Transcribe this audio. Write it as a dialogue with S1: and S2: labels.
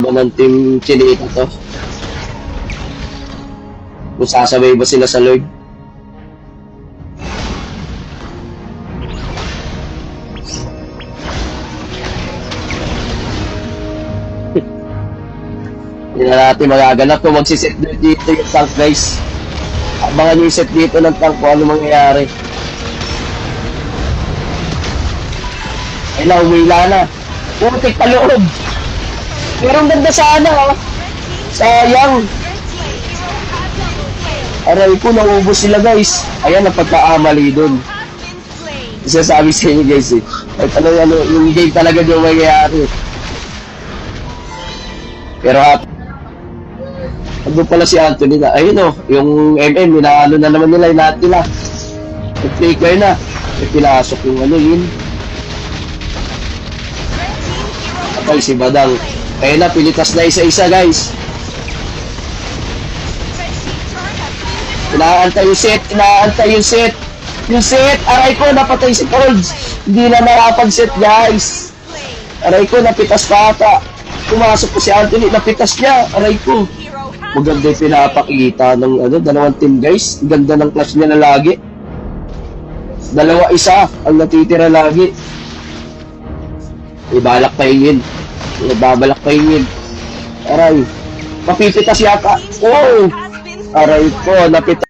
S1: ba ng team Chinita to? Kung sasabay ba sila sa Lord? Hindi na natin magaganap kung magsiset dito yung tank, guys. Abangan yung set dito ng tank kung ano mangyayari. Ay na, umila na. Putik pa loob. Pero ang ganda sana, oh. Sayang. Aray ko, naubos sila, guys. Ayan, napagkaamali dun. Isa sabi sa inyo, guys, eh. Ay, ano, yung game talaga yung mangyayari. Pero ano pala si Anthony na, ayun oh, yung MM, inaano na naman nila, lahat nila. Nag-flicker na. May pinasok yung ano yun. Kapag si Badang. Ayun na, pilitas na isa-isa, guys. Inaantay yung set, Yung set, aray ko, napatay si Colds. Hindi na nakapag-set, guys. Aray ko, napitas pa ata. Pumasok po si Anthony, napitas niya. Aray ko. Maganda yung pinapakita ng dalawang team, guys. Ganda ng clash niya na lagi. 2-1 ang natitira lagi. Ibalak pa yun. Ibabalak pa yun. Aray. Mapipitas yata. Oh! Aray ko, napitas.